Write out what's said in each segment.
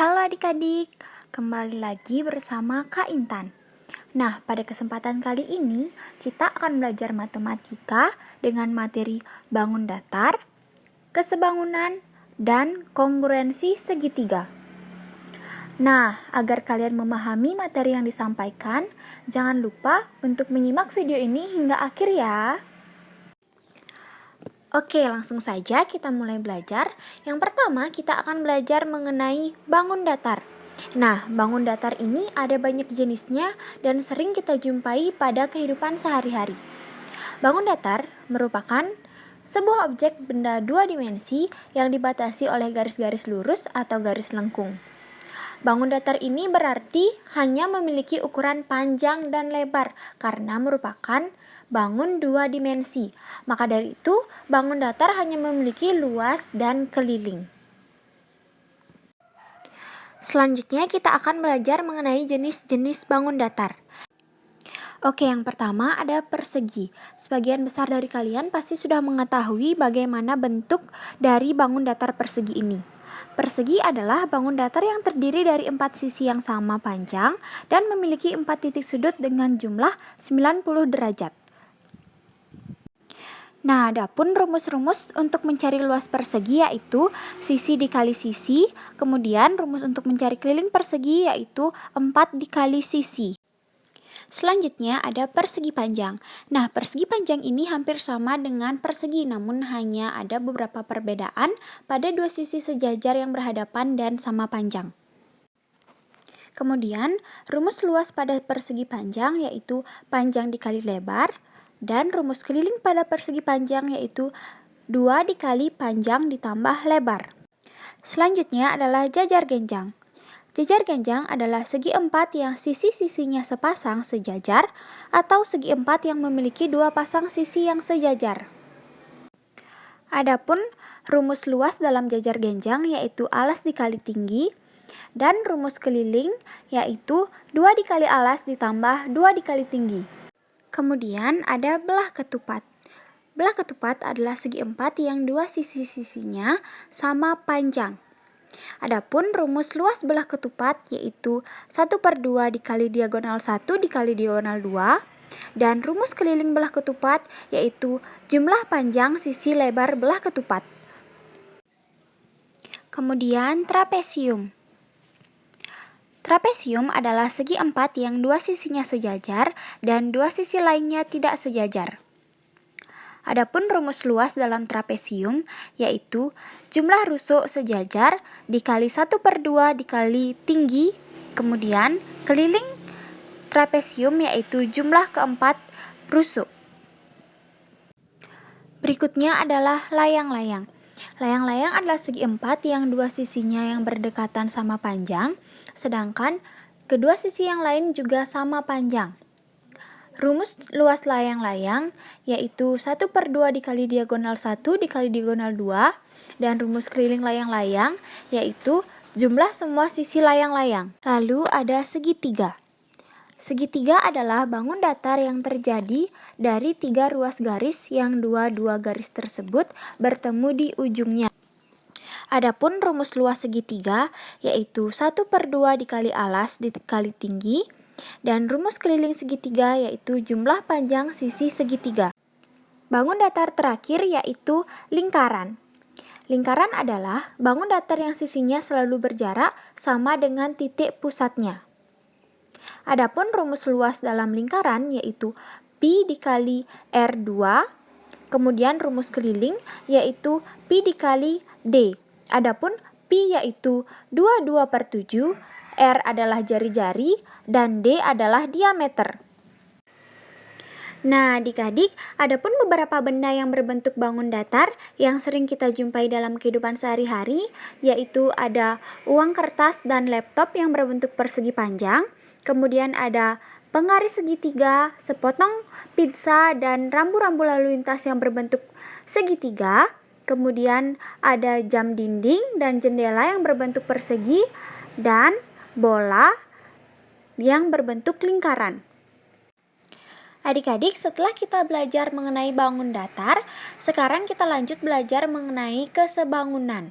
Halo adik-adik, kembali lagi bersama Kak Intan. Nah, pada kesempatan kali ini kita akan belajar matematika dengan materi bangun datar, kesebangunan, dan kongruensi segitiga. Nah, agar kalian memahami materi yang disampaikan, jangan lupa untuk menyimak video ini hingga akhir ya. Oke, langsung saja kita mulai belajar. Yang pertama, kita akan belajar mengenai bangun datar. Nah, bangun datar ini ada banyak jenisnya dan sering kita jumpai pada kehidupan sehari-hari. Bangun datar merupakan sebuah objek benda dua dimensi yang dibatasi oleh garis-garis lurus atau garis lengkung. Bangun datar ini berarti hanya memiliki ukuran panjang dan lebar karena merupakan bangun dua dimensi. Maka dari itu, bangun datar hanya memiliki luas dan keliling. Selanjutnya kita akan belajar mengenai jenis-jenis bangun datar. Oke, yang pertama ada persegi. Sebagian besar dari kalian pasti sudah mengetahui bagaimana bentuk dari bangun datar persegi ini. Persegi adalah bangun datar yang terdiri dari 4 sisi yang sama panjang dan memiliki 4 titik sudut dengan jumlah 90 derajat. Nah, adapun rumus-rumus untuk mencari luas persegi yaitu sisi dikali sisi, kemudian rumus untuk mencari keliling persegi yaitu 4 dikali sisi. Selanjutnya ada persegi panjang. Nah, persegi panjang ini hampir sama dengan persegi, namun hanya ada beberapa perbedaan pada dua sisi sejajar yang berhadapan dan sama panjang. Kemudian, rumus luas pada persegi panjang yaitu panjang dikali lebar, dan rumus keliling pada persegi panjang yaitu 2 dikali panjang ditambah lebar. Selanjutnya adalah jajar genjang. Jajar genjang adalah segi empat yang sisi-sisinya sepasang sejajar atau segi empat yang memiliki dua pasang sisi yang sejajar. Adapun rumus luas dalam jajar genjang yaitu alas dikali tinggi, dan rumus keliling yaitu 2 dikali alas ditambah 2 dikali tinggi. Kemudian ada belah ketupat. Belah ketupat adalah segi empat yang dua sisi-sisinya sama panjang. Adapun rumus luas belah ketupat yaitu 1/2 dikali diagonal 1 dikali diagonal 2, dan rumus keliling belah ketupat yaitu jumlah panjang sisi lebar belah ketupat. Kemudian trapesium. Trapesium adalah segi empat yang dua sisinya sejajar dan dua sisi lainnya tidak sejajar. Adapun rumus luas dalam trapesium yaitu jumlah rusuk sejajar dikali 1/2 dikali tinggi, kemudian keliling trapesium yaitu jumlah keempat rusuk. Berikutnya adalah layang-layang. Layang-layang adalah segi empat yang dua sisinya yang berdekatan sama panjang, sedangkan kedua sisi yang lain juga sama panjang. Rumus luas layang-layang yaitu 1/2 dikali diagonal 1 dikali diagonal 2, dan rumus keliling layang-layang yaitu jumlah semua sisi layang-layang. Lalu ada segitiga. Segitiga adalah bangun datar yang terjadi dari 3 ruas garis yang dua-dua garis tersebut bertemu di ujungnya. Adapun rumus luas segitiga yaitu 1/2 dikali alas dikali tinggi, dan rumus keliling segitiga yaitu jumlah panjang sisi segitiga. Bangun datar terakhir yaitu lingkaran. Lingkaran adalah bangun datar yang sisinya selalu berjarak sama dengan titik pusatnya. Adapun rumus luas dalam lingkaran yaitu pi dikali R2, kemudian rumus keliling yaitu pi dikali D. Adapun pi yaitu 22/7, R adalah jari-jari, dan D adalah diameter. Nah, adik-adik, adapun beberapa benda yang berbentuk bangun datar yang sering kita jumpai dalam kehidupan sehari-hari, yaitu ada uang kertas dan laptop yang berbentuk persegi panjang, kemudian ada penggaris segitiga, sepotong pizza, dan rambu-rambu lalu lintas yang berbentuk segitiga, kemudian ada jam dinding dan jendela yang berbentuk persegi, dan bola yang berbentuk lingkaran. Adik-adik, setelah kita belajar mengenai bangun datar, sekarang kita lanjut belajar mengenai kesebangunan.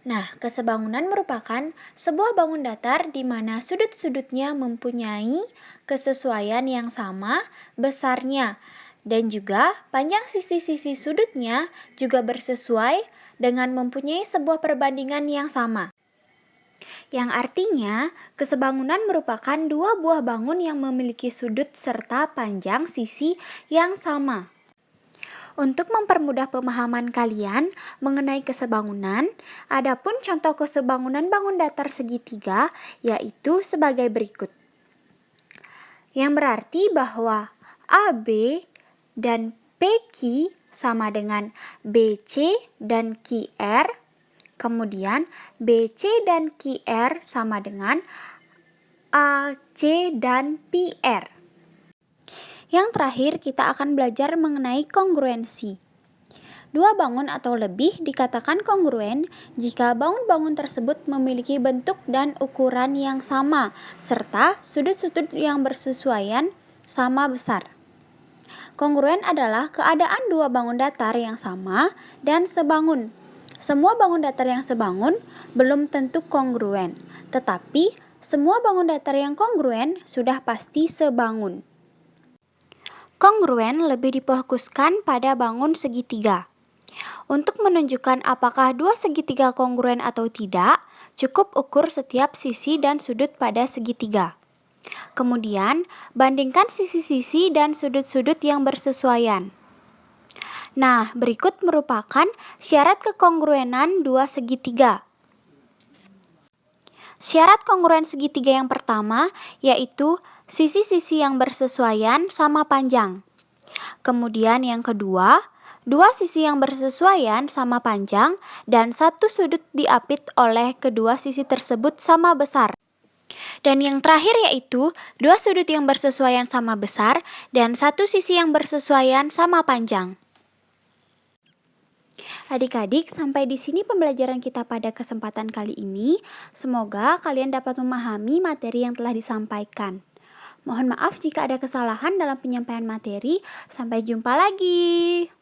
Nah, kesebangunan merupakan sebuah bangun datar di mana sudut-sudutnya mempunyai kesesuaian yang sama besarnya dan juga panjang sisi-sisi sudutnya juga bersesuai dengan mempunyai sebuah perbandingan yang sama. Yang artinya, kesebangunan merupakan dua buah bangun yang memiliki sudut serta panjang sisi yang sama. Untuk mempermudah pemahaman kalian mengenai kesebangunan, adapun contoh kesebangunan bangun datar segitiga yaitu sebagai berikut. Yang berarti bahwa AB dan PQ sama dengan BC dan QR, kemudian BC dan QR sama dengan AC dan PR. Yang terakhir, kita akan belajar mengenai kongruensi. Dua bangun atau lebih dikatakan kongruen jika bangun-bangun tersebut memiliki bentuk dan ukuran yang sama, serta sudut-sudut yang bersesuaian sama besar. Kongruen adalah keadaan dua bangun datar yang sama dan sebangun. Semua bangun datar yang sebangun belum tentu kongruen, tetapi semua bangun datar yang kongruen sudah pasti sebangun. Kongruen lebih difokuskan pada bangun segitiga. Untuk menunjukkan apakah dua segitiga kongruen atau tidak, cukup ukur setiap sisi dan sudut pada segitiga. Kemudian, bandingkan sisi-sisi dan sudut-sudut yang bersesuaian. Nah, berikut merupakan syarat kekongruenan dua segitiga. Syarat kongruen segitiga yang pertama yaitu sisi-sisi yang bersesuaian sama panjang. Kemudian yang kedua, dua sisi yang bersesuaian sama panjang dan satu sudut diapit oleh kedua sisi tersebut sama besar. Dan yang terakhir yaitu dua sudut yang bersesuaian sama besar dan satu sisi yang bersesuaian sama panjang. Adik-adik, sampai di sini pembelajaran kita pada kesempatan kali ini. Semoga kalian dapat memahami materi yang telah disampaikan. Mohon maaf jika ada kesalahan dalam penyampaian materi. Sampai jumpa lagi.